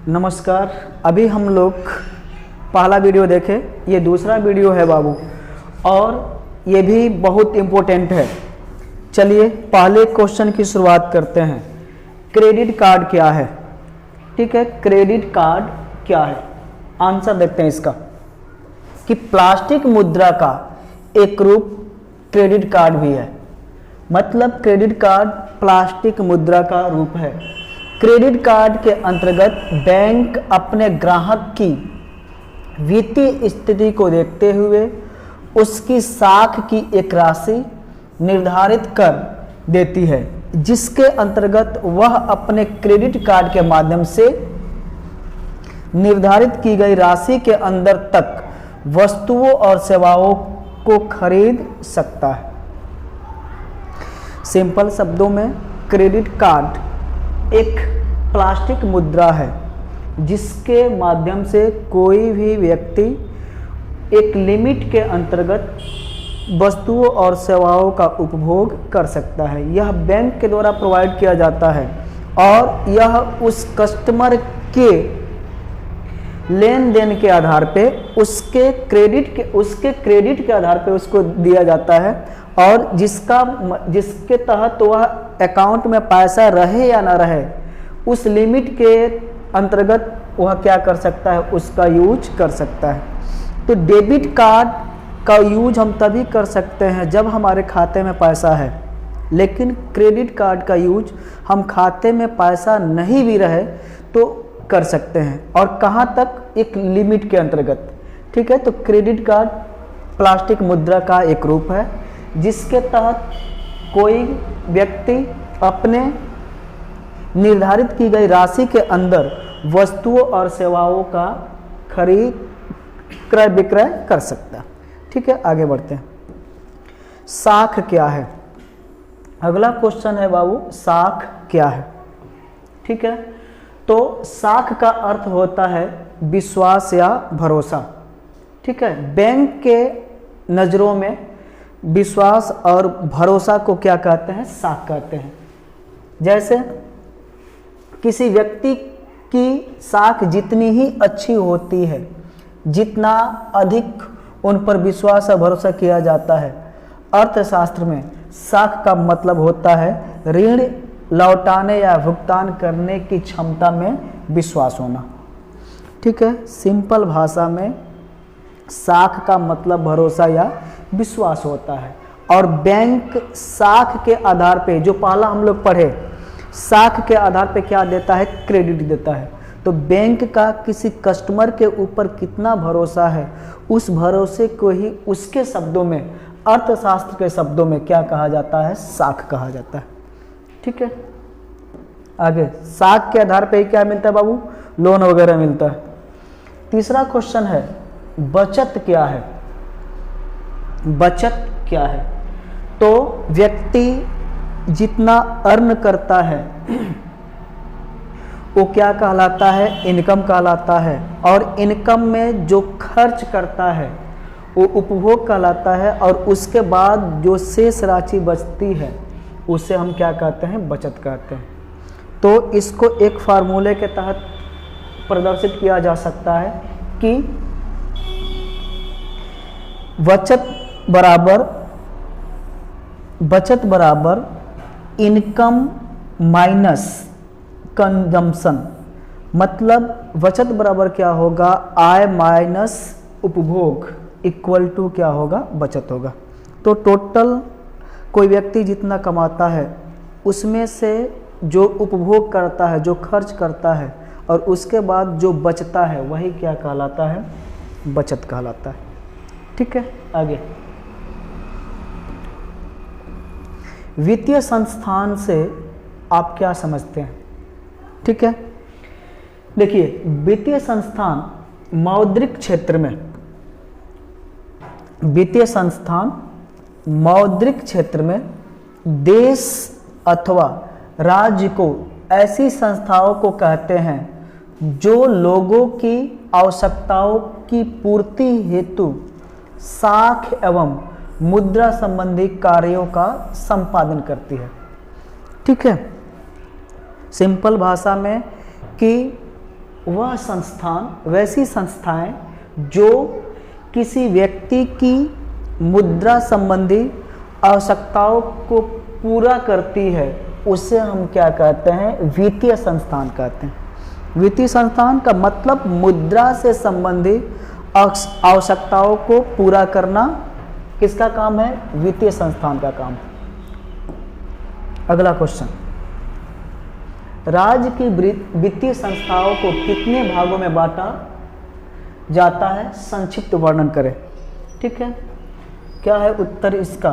नमस्कार। अभी हम लोग पहला वीडियो देखे, ये दूसरा वीडियो है बाबू, और ये भी बहुत इम्पोर्टेंट है। चलिए पहले क्वेश्चन की शुरुआत करते हैं। क्रेडिट कार्ड क्या है? ठीक है, क्रेडिट कार्ड क्या है? आंसर देखते हैं इसका कि प्लास्टिक मुद्रा का एक रूप क्रेडिट कार्ड भी है। मतलब क्रेडिट कार्ड प्लास्टिक मुद्रा का रूप है। क्रेडिट कार्ड के अंतर्गत बैंक अपने ग्राहक की वित्तीय स्थिति को देखते हुए उसकी साख की एक राशि निर्धारित कर देती है, जिसके अंतर्गत वह अपने क्रेडिट कार्ड के माध्यम से निर्धारित की गई राशि के अंदर तक वस्तुओं और सेवाओं को खरीद सकता है। सिंपल शब्दों में, क्रेडिट कार्ड एक प्लास्टिक मुद्रा है जिसके माध्यम से कोई भी व्यक्ति एक लिमिट के अंतर्गत वस्तुओं और सेवाओं का उपभोग कर सकता है। यह बैंक के द्वारा प्रोवाइड किया जाता है और यह उस कस्टमर के लेन देन के आधार पे उसके क्रेडिट के आधार पे उसको दिया जाता है, और जिसके तहत वह अकाउंट में पैसा रहे या ना रहे, उस लिमिट के अंतर्गत वह क्या कर सकता है, उसका यूज कर सकता है। तो डेबिट कार्ड का यूज हम तभी कर सकते हैं जब हमारे खाते में पैसा है, लेकिन क्रेडिट कार्ड का यूज हम खाते में पैसा नहीं भी रहे तो कर सकते हैं, और कहाँ तक, एक लिमिट के अंतर्गत। ठीक है, तो क्रेडिट कार्ड प्लास्टिक मुद्रा का एक रूप है जिसके तहत कोई व्यक्ति अपने निर्धारित की गई राशि के अंदर वस्तुओं और सेवाओं का खरीद क्रय विक्रय कर सकता है। ठीक है, आगे बढ़ते हैं। साख क्या है? अगला क्वेश्चन है बाबू, साख क्या है? ठीक है, तो साख का अर्थ होता है विश्वास या भरोसा। ठीक है, बैंक के नज़रों में विश्वास और भरोसा को क्या कहते हैं? साख कहते हैं। जैसे किसी व्यक्ति की साख जितनी ही अच्छी होती है, जितना अधिक उन पर विश्वास और भरोसा किया जाता है। अर्थशास्त्र में साख का मतलब होता है ऋण लौटाने या भुगतान करने की क्षमता में विश्वास होना। ठीक है, सिंपल भाषा में साख का मतलब भरोसा या विश्वास होता है, और बैंक साख के आधार पे, जो पहला हम लोग पढ़े, साख के आधार पे क्या देता है? क्रेडिट देता है। तो बैंक का किसी कस्टमर के ऊपर कितना भरोसा है, उस भरोसे को ही उसके शब्दों में, अर्थशास्त्र के शब्दों में क्या कहा जाता है? साख कहा जाता है। ठीक है, आगे साख के आधार पे क्या मिलता है बाबू? लोन वगैरह मिलता है। तीसरा क्वेश्चन है, बचत क्या है? बचत क्या है? तो व्यक्ति जितना अर्न करता है वो क्या कहलाता है? इनकम कहलाता है, और इनकम में जो खर्च करता है वो उपभोग कहलाता है, और उसके बाद जो शेष राशि बचती है उसे हम क्या कहते हैं? बचत कहते हैं। तो इसको एक फार्मूले के तहत प्रदर्शित किया जा सकता है कि बचत बराबर इनकम माइनस कंजम्पशन। मतलब बचत बराबर क्या होगा? आय माइनस उपभोग इक्वल टू क्या होगा? बचत होगा। तो टोटल कोई व्यक्ति जितना कमाता है उसमें से जो उपभोग करता है, जो खर्च करता है, और उसके बाद जो बचता है वही क्या कहलाता है? बचत कहलाता है। ठीक है, आगे वित्तीय संस्थान से आप क्या समझते हैं? ठीक है, देखिए वित्तीय संस्थान मौद्रिक क्षेत्र में, वित्तीय संस्थान मौद्रिक क्षेत्र में देश अथवा राज्य को ऐसी संस्थाओं को कहते हैं जो लोगों की आवश्यकताओं की पूर्ति हेतु साख एवं मुद्रा संबंधी कार्यों का संपादन करती है। ठीक है, सिंपल भाषा में कि वह संस्थान, वैसी संस्थाएं जो किसी व्यक्ति की मुद्रा संबंधी आवश्यकताओं को पूरा करती है, उसे हम क्या कहते हैं? वित्तीय संस्थान कहते हैं। वित्तीय संस्थान का मतलब मुद्रा से संबंधित आवश्यकताओं को पूरा करना किसका काम है? वित्तीय संस्थान का काम। अगला क्वेश्चन, राज्य की वित्तीय संस्थाओं को कितने भागों में बांटा जाता है? संक्षिप्त वर्णन करें। ठीक है, क्या है उत्तर इसका?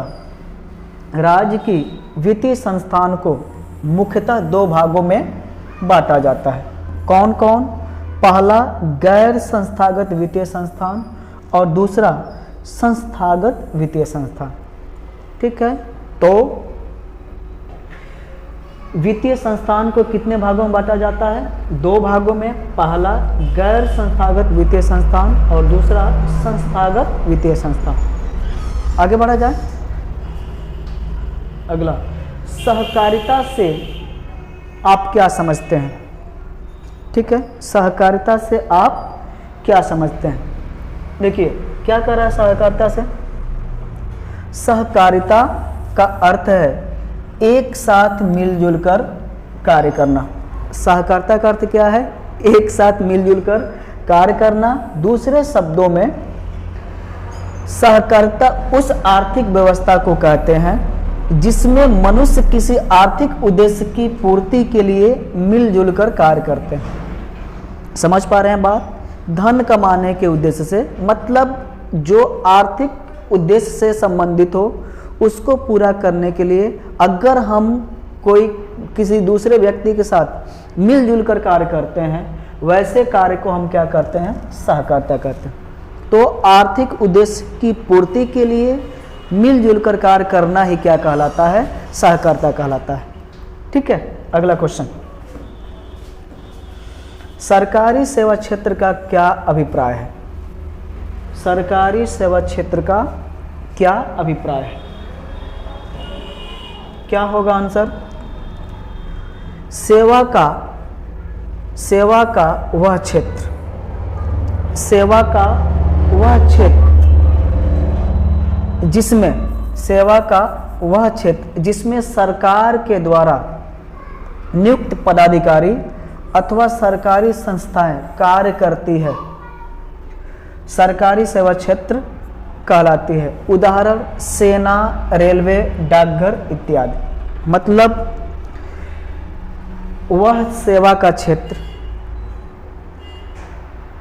राज्य की वित्तीय संस्थान को मुख्यतः दो भागों में बांटा जाता है। कौन कौन? पहला गैर संस्थागत वित्तीय संस्थान और दूसरा संस्थागत वित्तीय संस्थान। ठीक है, तो वित्तीय संस्थान को कितने भागों में बांटा जाता है? दो भागों में। पहला गैर संस्थागत वित्तीय संस्थान और दूसरा संस्थागत वित्तीय संस्थान। आगे बढ़ा जाए। अगला, सहकारिता से आप क्या समझते हैं? ठीक है, सहकारिता से आप क्या समझते हैं? देखिए क्या कर रहा है सहकारिता से? सहकारिता का अर्थ है एक साथ मिलजुल कर कार्य करना। सहकारिता का अर्थ क्या है? एक साथ मिलजुल कर कार्य करना। दूसरे शब्दों में सहकारिता उस आर्थिक व्यवस्था को कहते हैं जिसमें मनुष्य किसी आर्थिक उद्देश्य की पूर्ति के लिए मिलजुल कर कार्य करते हैं। समझ पा रहे हैं बात? धन कमाने के उद्देश्य से, मतलब जो आर्थिक उद्देश्य से संबंधित हो उसको पूरा करने के लिए अगर हम कोई किसी दूसरे व्यक्ति के साथ मिलजुल कर कार्य करते हैं, वैसे कार्य को हम क्या करते हैं? सहकारिता कहते हैं। तो आर्थिक उद्देश्य की पूर्ति के लिए मिलजुल कर कार्य करना ही क्या कहलाता है? सहकारिता कहलाता है। ठीक है, अगला क्वेश्चन, सरकारी सेवा क्षेत्र का क्या अभिप्राय है? सरकारी सेवा क्षेत्र का क्या अभिप्राय है? क्या होगा आंसर? सेवा का वह क्षेत्र, सेवा का वह क्षेत्र जिसमें, सेवा का वह क्षेत्र जिसमें सरकार के द्वारा नियुक्त पदाधिकारी अथवा सरकारी संस्थाएं कार्य करती है, सरकारी सेवा क्षेत्र कहलाती है। उदाहरण सेना, रेलवे, डाकघर इत्यादि। मतलब वह सेवा का क्षेत्र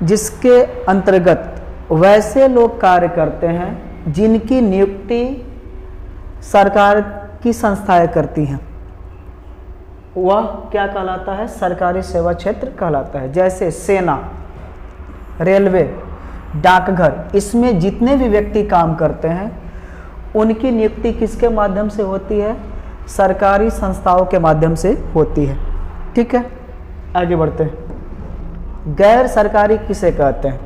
जिसके अंतर्गत वैसे लोग कार्य करते हैं जिनकी नियुक्ति सरकार की संस्थाएं करती हैं, वह क्या कहलाता है? सरकारी सेवा क्षेत्र कहलाता है। जैसे सेना, रेलवे, डाकघर, इसमें जितने भी व्यक्ति काम करते हैं उनकी नियुक्ति किसके माध्यम से होती है? सरकारी संस्थाओं के माध्यम से होती है। ठीक है, आगे बढ़ते हैं। गैर सरकारी किसे कहते हैं?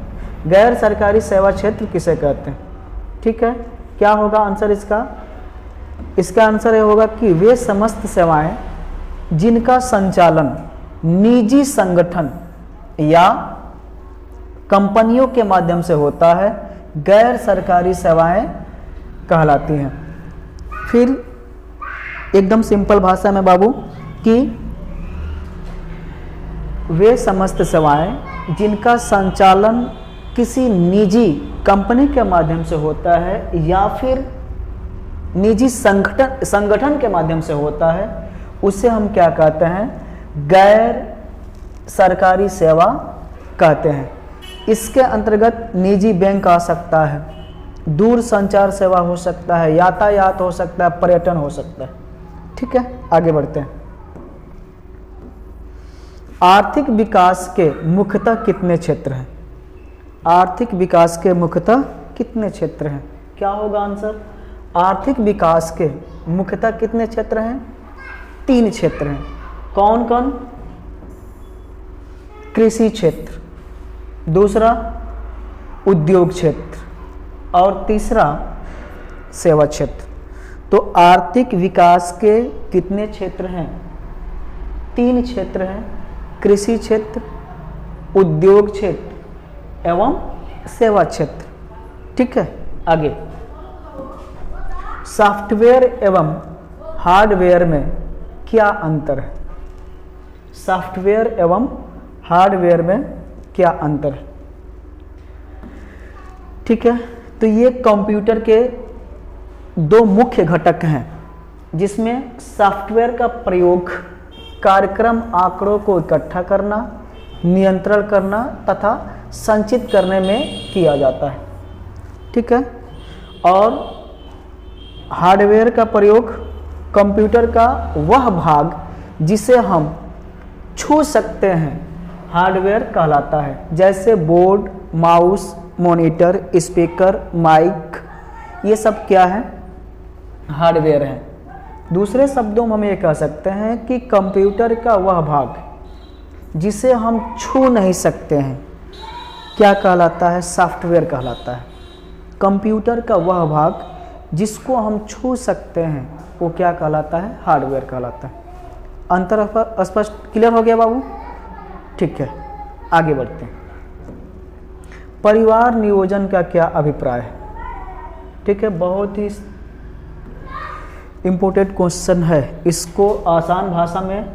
गैर सरकारी सेवा क्षेत्र किसे कहते हैं? ठीक है, क्या होगा आंसर इसका? इसका आंसर ये होगा कि वे समस्त सेवाएं जिनका संचालन निजी संगठन या कंपनियों के माध्यम से होता है, गैर सरकारी सेवाएं कहलाती हैं। फिर एकदम सिंपल भाषा में बाबू कि वे समस्त सेवाएं जिनका संचालन किसी निजी कंपनी के माध्यम से होता है या फिर निजी संगठन के माध्यम से होता है, उसे हम क्या कहते हैं? गैर सरकारी सेवा कहते हैं। इसके अंतर्गत निजी बैंक आ सकता है, दूर संचार सेवा हो सकता है, यातायात हो सकता है, पर्यटन हो सकता है। ठीक है, आगे बढ़ते हैं। आर्थिक विकास के मुख्यतः कितने क्षेत्र हैं? आर्थिक विकास के मुख्यतः कितने क्षेत्र हैं? क्या होगा आंसर? आर्थिक विकास के मुख्यतः कितने क्षेत्र हैं? 3 क्षेत्र हैं। कौन कौन? कृषि क्षेत्र, दूसरा उद्योग क्षेत्र और तीसरा सेवा क्षेत्र। तो आर्थिक विकास के कितने क्षेत्र हैं? 3 क्षेत्र हैं। कृषि क्षेत्र, उद्योग क्षेत्र एवं सेवा क्षेत्र। ठीक है, आगे सॉफ्टवेयर एवं हार्डवेयर में क्या अंतर है? सॉफ्टवेयर एवं हार्डवेयर में क्या अंतर है? ठीक है, तो ये कंप्यूटर के दो मुख्य घटक हैं, जिसमें सॉफ्टवेयर का प्रयोग कार्यक्रम आंकड़ों को इकट्ठा करना, नियंत्रण करना तथा संचित करने में किया जाता है। ठीक है, और हार्डवेयर का प्रयोग कंप्यूटर का वह भाग जिसे हम छू सकते हैं हार्डवेयर कहलाता है, जैसे board, mouse, monitor, speaker, mic, ये सब क्या है? हार्डवेयर है। दूसरे शब्दों में हम ये कह सकते हैं कि कंप्यूटर का वह भाग जिसे हम छू नहीं सकते हैं क्या कहलाता है? सॉफ्टवेयर कहलाता है। कंप्यूटर का वह भाग जिसको हम छू सकते हैं वो क्या कहलाता है? हार्डवेयर कहलाता है। अंतर स्पष्ट क्लियर हो गया बाबू? ठीक है, आगे बढ़ते हैं। परिवार नियोजन का क्या अभिप्राय है? ठीक है, बहुत ही इम्पोर्टेंट क्वेश्चन है, इसको आसान भाषा में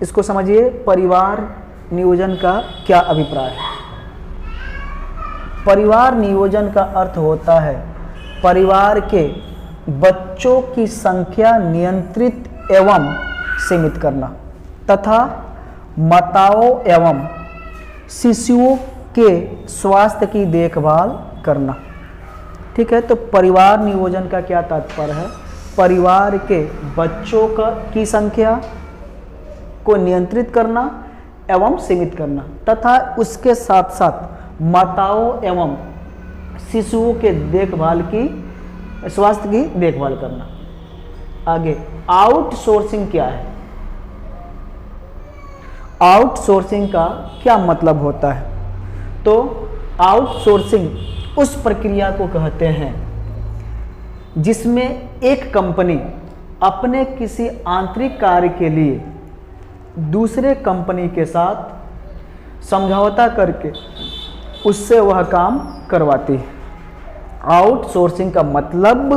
इसको समझिए। परिवार नियोजन का क्या अभिप्राय है? परिवार नियोजन का अर्थ होता है परिवार के बच्चों की संख्या नियंत्रित एवं सीमित करना तथा माताओं एवं शिशुओं के स्वास्थ्य की देखभाल करना। ठीक है, तो परिवार नियोजन का क्या तात्पर्य है? परिवार के बच्चों की संख्या को नियंत्रित करना एवं सीमित करना तथा उसके साथ साथ माताओं एवं शिशुओं के देखभाल की स्वास्थ्य की देखभाल करना। आगे आउटसोर्सिंग क्या है? आउटसोर्सिंग का क्या मतलब होता है? तो आउटसोर्सिंग उस प्रक्रिया को कहते हैं जिसमें एक कंपनी अपने किसी आंतरिक कार्य के लिए दूसरे कंपनी के साथ समझौता करके उससे वह काम करवाती है। आउटसोर्सिंग का मतलब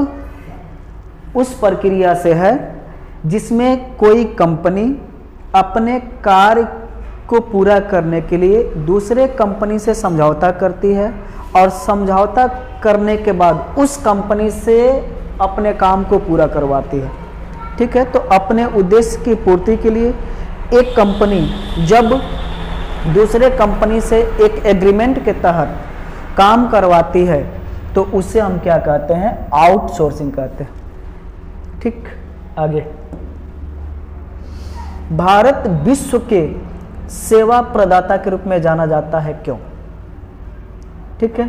उस प्रक्रिया से है जिसमें कोई कंपनी अपने कार्य को पूरा करने के लिए दूसरे कंपनी से समझौता करती है और समझौता करने के बाद उस कंपनी से अपने काम को पूरा करवाती है। ठीक है, तो अपने उद्देश्य की पूर्ति के लिए एक कंपनी जब दूसरे कंपनी से एक एग्रीमेंट के तहत काम करवाती है तो उसे हम क्या कहते हैं? आउटसोर्सिंग कहते हैं। ठीक, आगे भारत विश्व के सेवा प्रदाता के रूप में जाना जाता है, क्यों? ठीक है,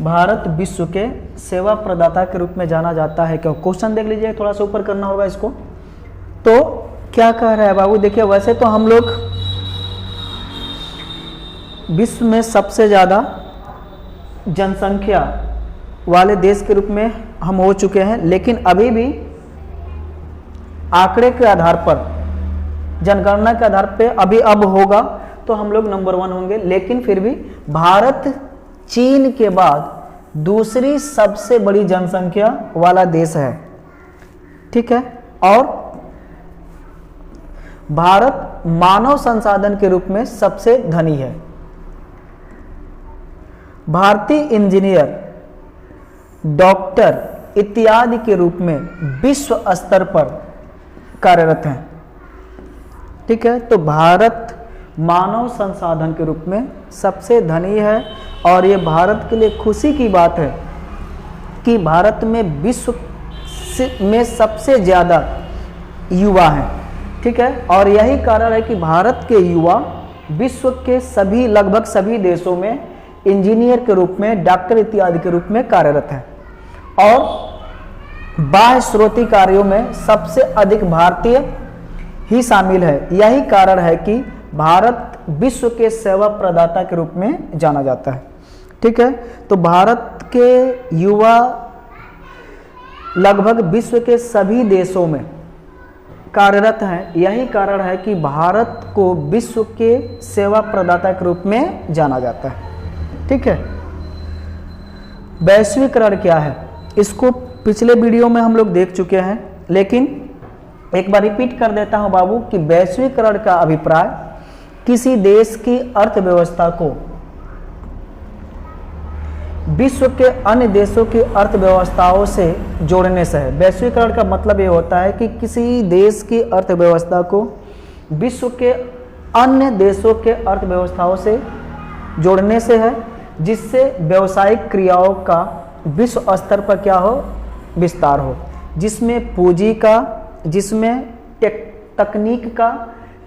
भारत विश्व के सेवा प्रदाता के रूप में जाना जाता है क्यों? क्वेश्चन देख लीजिए, थोड़ा सा ऊपर करना होगा इसको। तो क्या कह रहा है बाबू? देखिए, वैसे तो हम लोग विश्व में सबसे ज़्यादा जनसंख्या वाले देश के रूप में हम हो चुके हैं, लेकिन अभी भी आंकड़े के आधार पर, जनगणना के आधार पे अब होगा तो हम लोग नंबर 1 होंगे, लेकिन फिर भी भारत चीन के बाद दूसरी सबसे बड़ी जनसंख्या वाला देश है। ठीक है, और भारत मानव संसाधन के रूप में सबसे धनी है। भारतीय इंजीनियर, डॉक्टर इत्यादि के रूप में विश्व स्तर पर कार्यरत हैं। ठीक है, तो भारत मानव संसाधन के रूप में सबसे धनी है और ये भारत के लिए खुशी की बात है कि भारत में विश्व में सबसे ज़्यादा युवा हैं। ठीक है, और यही कारण है कि भारत के युवा विश्व के सभी लगभग सभी देशों में इंजीनियर के रूप में, डॉक्टर इत्यादि के रूप में कार्यरत हैं और बाह्य स्रोती कार्यों में सबसे अधिक भारतीय ही शामिल है। यही कारण है कि भारत विश्व के सेवा प्रदाता के रूप में जाना जाता है। ठीक है, तो भारत के युवा लगभग विश्व के सभी देशों में कार्यरत हैं। यही कारण है कि भारत को विश्व के सेवा प्रदाता के रूप में जाना जाता है। ठीक है, वैश्वीकरण क्या है, इसको पिछले वीडियो में हम लोग देख चुके हैं, लेकिन एक बार रिपीट कर देता हूं बाबू कि वैश्वीकरण का अभिप्राय किसी देश की अर्थव्यवस्था को विश्व के अन्य देशों की अर्थव्यवस्थाओं से जोड़ने से है। वैश्वीकरण का मतलब ये होता है कि किसी देश की अर्थव्यवस्था को विश्व के अन्य देशों के अर्थव्यवस्थाओं से जोड़ने से है, जिससे व्यावसायिक क्रियाओं का विश्व स्तर पर क्या हो, विस्तार हो, जिसमें पूंजी का, जिसमें तकनीक का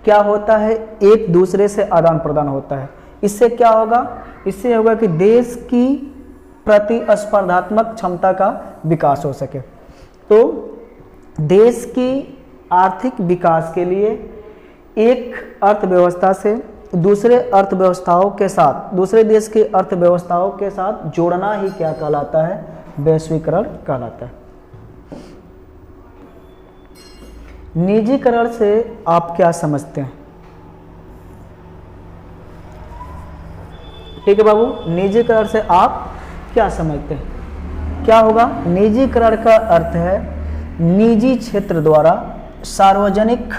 क्या होता है, एक दूसरे से आदान प्रदान होता है। इससे क्या होगा, इससे होगा कि देश की प्रतिस्पर्धात्मक क्षमता का विकास हो सके। तो देश की आर्थिक विकास के लिए एक अर्थव्यवस्था से दूसरे अर्थव्यवस्थाओं के साथ, दूसरे देश की अर्थव्यवस्थाओं के साथ जोड़ना ही क्या कहलाता है, वैश्वीकरण कहलाता है। निजीकरण से आप क्या समझते हैं? ठीक है बाबू, निजीकरण से आप क्या समझते हैं, क्या होगा? निजीकरण का अर्थ है निजी क्षेत्र द्वारा सार्वजनिक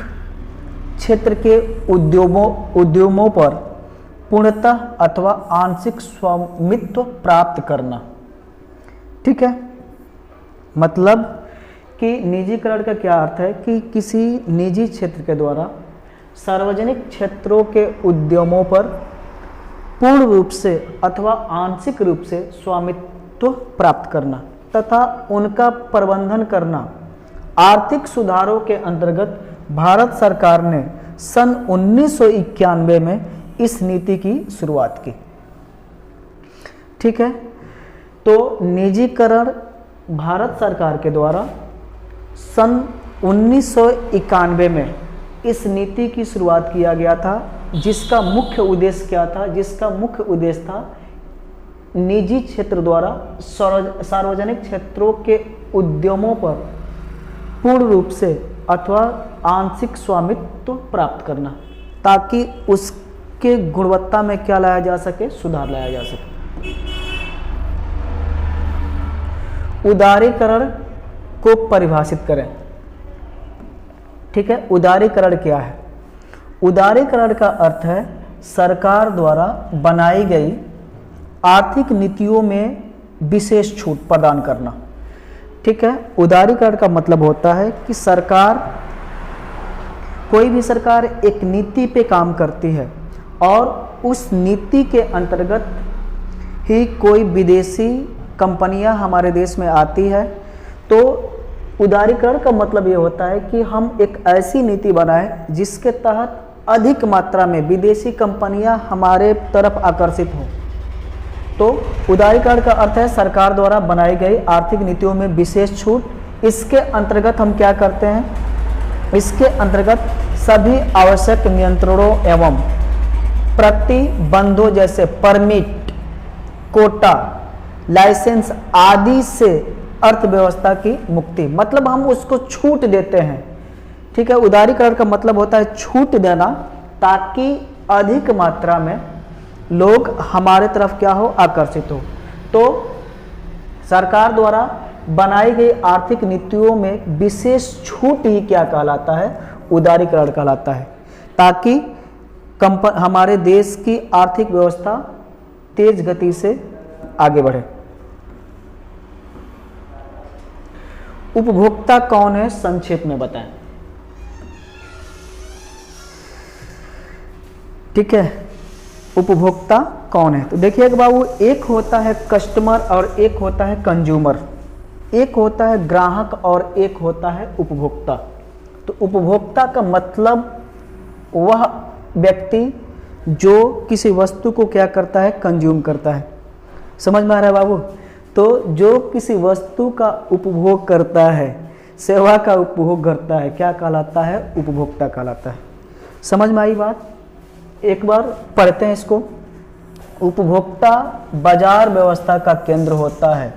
क्षेत्र के उद्यमों पर पूर्णतः अथवा आंशिक स्वामित्व प्राप्त करना। ठीक है, मतलब कि निजीकरण का क्या अर्थ है कि किसी निजी क्षेत्र के द्वारा सार्वजनिक क्षेत्रों के उद्यमों पर पूर्ण रूप से अथवा आंशिक रूप से स्वामित्व प्राप्त करना तथा उनका प्रबंधन करना। आर्थिक सुधारों के अंतर्गत भारत सरकार ने सन 1991 में इस नीति की शुरुआत की। ठीक है, तो निजीकरण भारत सरकार के द्वारा सन 1991 में इस नीति की शुरुआत किया गया था, जिसका मुख्य उद्देश्य क्या था? जिसका मुख्य उद्देश्य था निजी क्षेत्र द्वारा सार्वजनिक क्षेत्रों के उद्यमों पर पूर्ण रूप से अथवा आंशिक स्वामित्व प्राप्त करना, ताकि उसके गुणवत्ता में क्या लाया जा सके, सुधार लाया जा सके। उदारीकरण को परिभाषित करें। ठीक है, उदारीकरण क्या है? उदारीकरण का अर्थ है सरकार द्वारा बनाई गई आर्थिक नीतियों में विशेष छूट प्रदान करना। ठीक है, उदारीकरण का मतलब होता है कि सरकार, कोई भी सरकार एक नीति पे काम करती है और उस नीति के अंतर्गत ही कोई विदेशी कंपनियां हमारे देश में आती है। तो उदारीकरण का मतलब ये होता है कि हम एक ऐसी नीति बनाएं जिसके तहत अधिक मात्रा में विदेशी कंपनियां हमारे तरफ आकर्षित हों। तो उदारीकरण का अर्थ है सरकार द्वारा बनाई गई आर्थिक नीतियों में विशेष छूट। इसके अंतर्गत हम क्या करते हैं? इसके अंतर्गत सभी आवश्यक नियंत्रणों एवं प्रतिबंधों जैसे परमिट, कोटा, लाइसेंस आदि से अर्थव्यवस्था की मुक्ति, मतलब हम उसको छूट देते हैं। ठीक है, उदारीकरण का मतलब होता है छूट देना, ताकि अधिक मात्रा में लोग हमारे तरफ क्या हो, आकर्षित हो। तो सरकार द्वारा बनाई गई आर्थिक नीतियों में विशेष छूट ही क्या कहलाता है, उदारीकरण कहलाता है, ताकि हमारे देश की आर्थिक व्यवस्था तेज गति से आगे बढ़े। उपभोक्ता कौन है, संक्षेप में बताएं। ठीक है, उपभोक्ता कौन है? तो देखिएगा बाबू, एक होता है कस्टमर और एक होता है कंज्यूमर, एक होता है ग्राहक और एक होता है उपभोक्ता। तो उपभोक्ता का मतलब वह व्यक्ति जो किसी वस्तु को क्या करता है, कंज्यूम करता है। समझ में आ रहा है बाबू? तो जो किसी वस्तु का उपभोग करता है, सेवा का उपभोग करता है, क्या कहलाता है, उपभोक्ता कहलाता है। समझ में आई बात? एक बार पढ़ते हैं इसको। उपभोक्ता बाजार व्यवस्था का केंद्र होता है।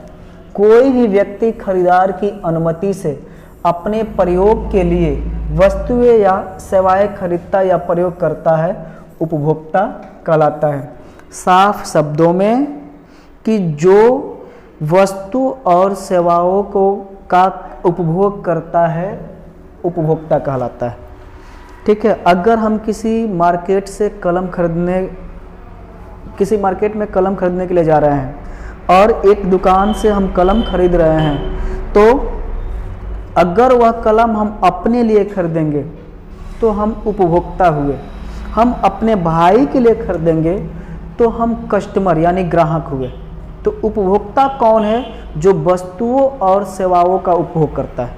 कोई भी व्यक्ति खरीदार की अनुमति से अपने प्रयोग के लिए वस्तुएं या सेवाएं खरीदता या प्रयोग करता है उपभोक्ता कहलाता है। साफ शब्दों में कि जो वस्तु और सेवाओं को का उपभोग करता है उपभोक्ता कहलाता है। ठीक है, अगर हम किसी मार्केट में कलम खरीदने के लिए जा रहे हैं और एक दुकान से हम कलम खरीद रहे हैं, तो अगर वह कलम हम अपने लिए खरीदेंगे तो हम उपभोक्ता हुए, हम अपने भाई के लिए खरीदेंगे तो हम कस्टमर यानी ग्राहक हुए। तो उपभोक्ता कौन है? जो वस्तुओं और सेवाओं का उपभोग करता है।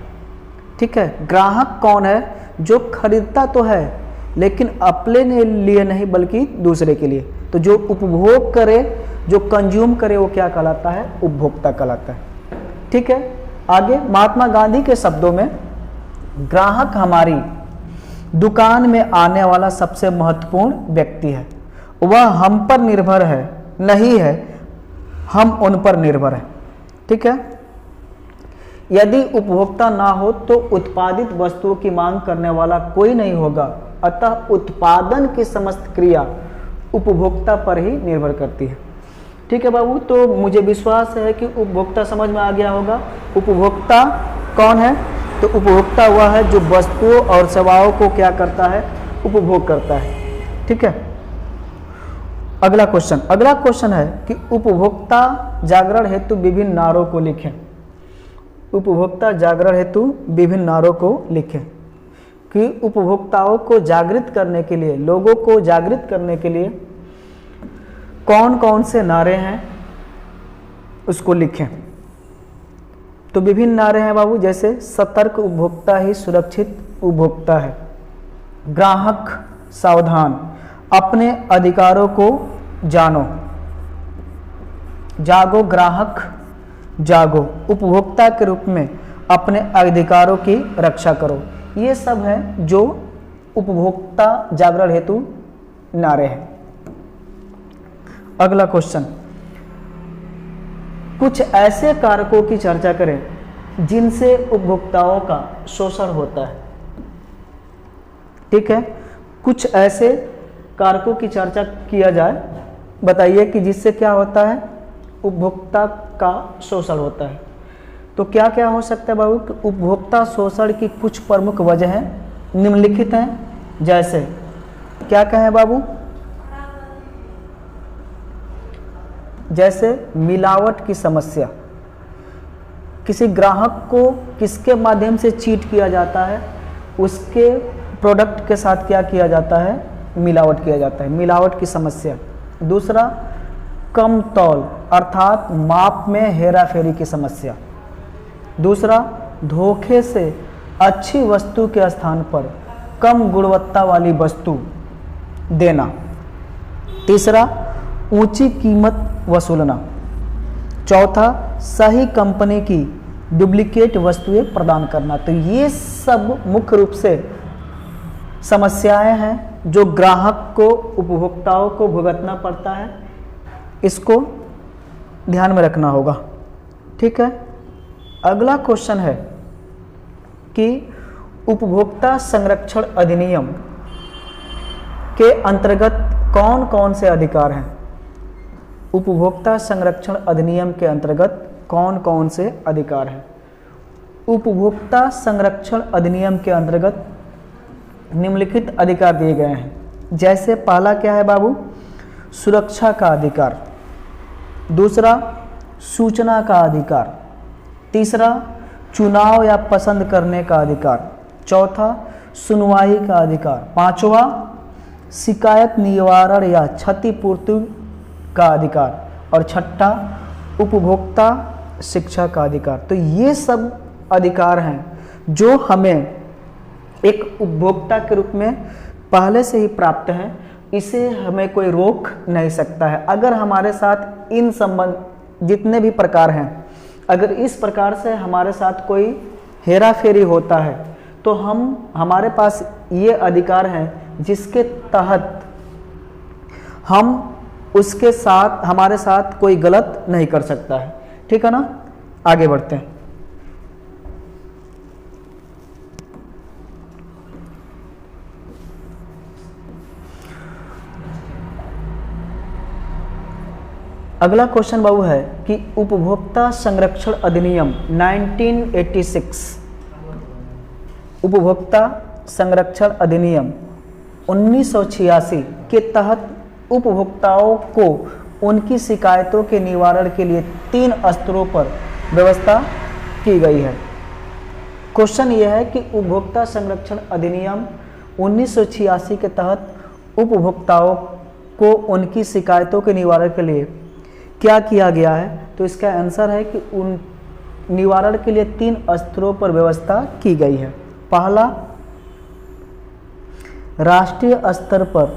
ठीक है, ग्राहक कौन है? जो खरीदता तो है लेकिन अपने लिए नहीं बल्कि दूसरे के लिए। तो जो उपभोग करे, जो कंज्यूम करे, वो क्या कहलाता है? उपभोक्ता कहलाता है। ठीक है, आगे महात्मा गांधी के शब्दों में, ग्राहक हमारी दुकान में आने वाला सबसे महत्वपूर्ण व्यक्ति है। वह हम पर निर्भर है नहीं है, हम उन पर निर्भर हैं। ठीक है, यदि उपभोक्ता ना हो तो उत्पादित वस्तुओं की मांग करने वाला कोई नहीं होगा। अतः उत्पादन की समस्त क्रिया उपभोक्ता पर ही निर्भर करती है। ठीक है बाबू, तो मुझे विश्वास है कि उपभोक्ता समझ में आ गया होगा। उपभोक्ता कौन है? तो उपभोक्ता वह है जो वस्तुओं और सेवाओं को क्या करता है? उपभोग करता है। ठीक है, अगला क्वेश्चन है कि उपभोक्ता जागरण हेतु विभिन्न नारों को लिखें। उपभोक्ता जागरण हेतु विभिन्न नारों को लिखें कि उपभोक्ताओं को जागृत करने के लिए, लोगों को जागृत करने के लिए कौन कौन से नारे हैं उसको लिखें। तो विभिन्न नारे हैं बाबू, जैसे सतर्क उपभोक्ता ही सुरक्षित उपभोक्ता है, ग्राहक सावधान, अपने अधिकारों को जानो, जागो ग्राहक जागो, उपभोक्ता के रूप में अपने अधिकारों की रक्षा करो। ये सब है जो उपभोक्ता जागरण हेतु नारे हैं। अगला क्वेश्चन, कुछ ऐसे कारकों की चर्चा करें जिनसे उपभोक्ताओं का शोषण होता है। ठीक है, कुछ ऐसे कारकों की चर्चा किया जाए, बताइए कि जिससे क्या होता है? उपभोक्ता का शोषण होता है। तो क्या क्या हो सकता है बाबू? उपभोक्ता शोषण की कुछ प्रमुख वजहें निम्नलिखित हैं। जैसे क्या कहें बाबू? जैसे मिलावट की समस्या, किसी ग्राहक को किसके माध्यम से चीट किया जाता है? उसके प्रोडक्ट के साथ क्या किया जाता है? मिलावट किया जाता है, मिलावट की समस्या। दूसरा, कम तौल अर्थात माप में हेराफेरी की समस्या। दूसरा, धोखे से अच्छी वस्तु के स्थान पर कम गुणवत्ता वाली वस्तु देना। तीसरा, ऊंची कीमत वसूलना। चौथा, सही कंपनी की डुप्लीकेट वस्तुएं प्रदान करना। तो ये सब मुख्य रूप से समस्याएं हैं जो ग्राहक को, उपभोक्ताओं को भुगतना पड़ता है। इसको ध्यान में रखना होगा। ठीक है, अगला क्वेश्चन है कि उपभोक्ता संरक्षण अधिनियम के अंतर्गत कौन कौन से अधिकार हैं? उपभोक्ता संरक्षण अधिनियम के अंतर्गत कौन कौन से अधिकार हैं? उपभोक्ता संरक्षण अधिनियम के अंतर्गत निम्नलिखित अधिकार दिए गए हैं। जैसे पहला क्या है बाबू? सुरक्षा का अधिकार। दूसरा, सूचना का अधिकार। तीसरा, चुनाव या पसंद करने का अधिकार। चौथा, सुनवाई का अधिकार। पांचवा, शिकायत निवारण या क्षतिपूर्ति का अधिकार। और छठा, उपभोक्ता शिक्षा का अधिकार। तो ये सब अधिकार हैं जो हमें एक उपभोक्ता के रूप में पहले से ही प्राप्त है। इसे हमें कोई रोक नहीं सकता है। अगर हमारे साथ इन संबंध जितने भी प्रकार हैं, अगर इस प्रकार से हमारे साथ कोई हेरा फेरी होता है तो हमारे पास ये अधिकार हैं जिसके तहत हम उसके साथ, हमारे साथ कोई गलत नहीं कर सकता है। ठीक है ना, आगे बढ़ते हैं। अगला क्वेश्चन बाबू है कि उपभोक्ता संरक्षण अधिनियम 1986, उपभोक्ता संरक्षण अधिनियम 1986 के तहत उपभोक्ताओं को उनकी शिकायतों के निवारण के लिए 3 स्तरों पर व्यवस्था की गई है। क्वेश्चन यह है कि उपभोक्ता संरक्षण अधिनियम 1986 के तहत उपभोक्ताओं को उनकी शिकायतों के निवारण के लिए क्या किया गया है। तो इसका आंसर है कि उन निवारण के लिए 3 स्तरों पर व्यवस्था की गई है। पहला, राष्ट्रीय स्तर पर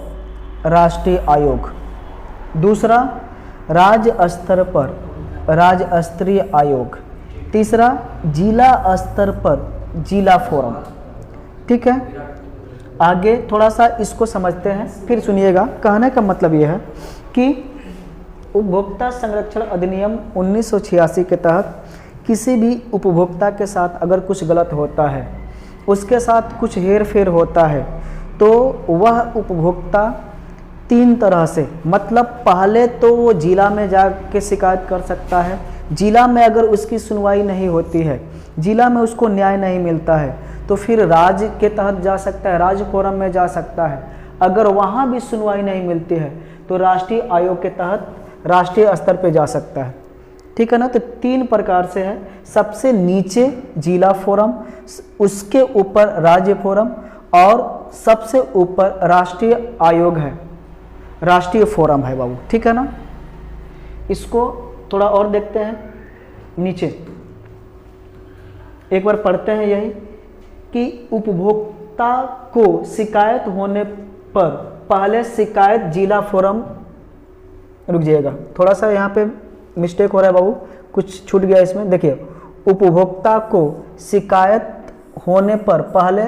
राष्ट्रीय आयोग। दूसरा, राज्य स्तर पर राज्य स्तरीय आयोग। तीसरा, जिला स्तर पर जिला फोरम। ठीक है, आगे थोड़ा सा इसको समझते हैं, फिर सुनिएगा। कहने का मतलब यह है कि उपभोक्ता संरक्षण अधिनियम 1986 के तहत किसी भी उपभोक्ता के साथ अगर कुछ गलत होता है, उसके साथ कुछ हेर फेर होता है, तो वह उपभोक्ता 3 तरह से, मतलब पहले तो वो जिला में जाके शिकायत कर सकता है। जिला में अगर उसकी सुनवाई नहीं होती है, जिला में उसको न्याय नहीं मिलता है, तो फिर राज्य के तहत जा सकता है, राज्य फोरम में जा सकता है। अगर वहाँ भी सुनवाई नहीं मिलती है तो राष्ट्रीय आयोग के तहत राष्ट्रीय स्तर पे जा सकता है। ठीक है ना। तो 3 प्रकार से है। सबसे नीचे जिला फोरम, उसके ऊपर राज्य फोरम और सबसे ऊपर राष्ट्रीय आयोग है, राष्ट्रीय फोरम है बाबू। ठीक है ना। इसको थोड़ा और देखते हैं नीचे, एक बार पढ़ते हैं यही कि उपभोक्ता को शिकायत होने पर पहले शिकायत जिला फोरम, रुक जाइएगा थोड़ा सा यहाँ पे मिस्टेक हो रहा है बाबू, कुछ छूट गया इसमें। देखिए, उपभोक्ता को शिकायत होने पर पहले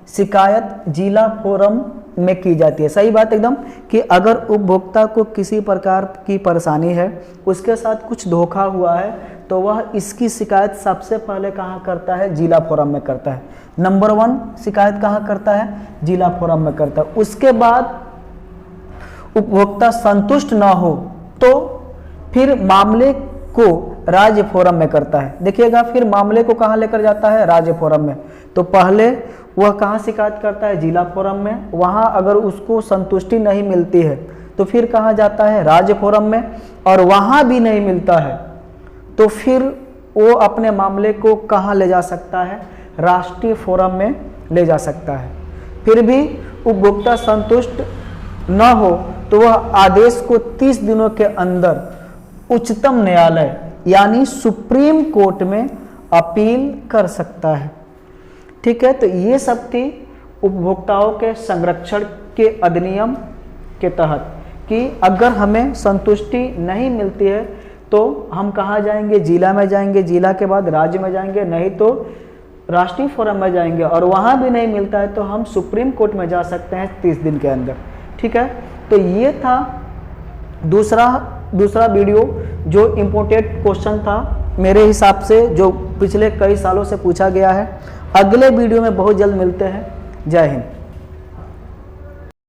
शिकायत जिला फोरम में की जाती है। सही बात एकदम, कि अगर उपभोक्ता को किसी प्रकार की परेशानी है, उसके साथ कुछ धोखा हुआ है, तो वह इसकी शिकायत सबसे पहले कहाँ करता है? जिला फोरम में करता है। नंबर 1 शिकायत कहाँ करता है? जिला फोरम में करता है। उसके बाद उपभोक्ता संतुष्ट ना हो तो फिर मामले को राज्य फोरम में करता है। देखिएगा, फिर मामले को कहाँ लेकर जाता है? राज्य फोरम में। तो पहले वह कहाँ शिकायत करता है? जिला फोरम में। वहाँ अगर उसको संतुष्टि नहीं मिलती है तो फिर कहाँ जाता है? राज्य फोरम में। और वहाँ भी नहीं मिलता है तो फिर वो अपने मामले को कहाँ ले जा सकता है? राष्ट्रीय फोरम में ले जा सकता है। फिर भी उपभोक्ता संतुष्ट न हो तो वह आदेश को 30 दिनों के अंदर उच्चतम न्यायालय यानी सुप्रीम कोर्ट में अपील कर सकता है। ठीक है। तो ये सब थी उपभोक्ताओं के संरक्षण के अधिनियम के तहत कि अगर हमें संतुष्टि नहीं मिलती है तो हम कहाँ जाएंगे? जिला में जाएंगे, जिला के बाद राज्य में जाएंगे, नहीं तो राष्ट्रीय फोरम में जाएंगे, और वहाँ भी नहीं मिलता है तो हम सुप्रीम कोर्ट में जा सकते हैं 30 दिन के अंदर। ठीक है। तो ये था दूसरा वीडियो जो इम्पोर्टेंट क्वेश्चन था मेरे हिसाब से, जो पिछले कई सालों से पूछा गया है। अगले वीडियो में बहुत जल्द मिलते हैं। जय हिंद।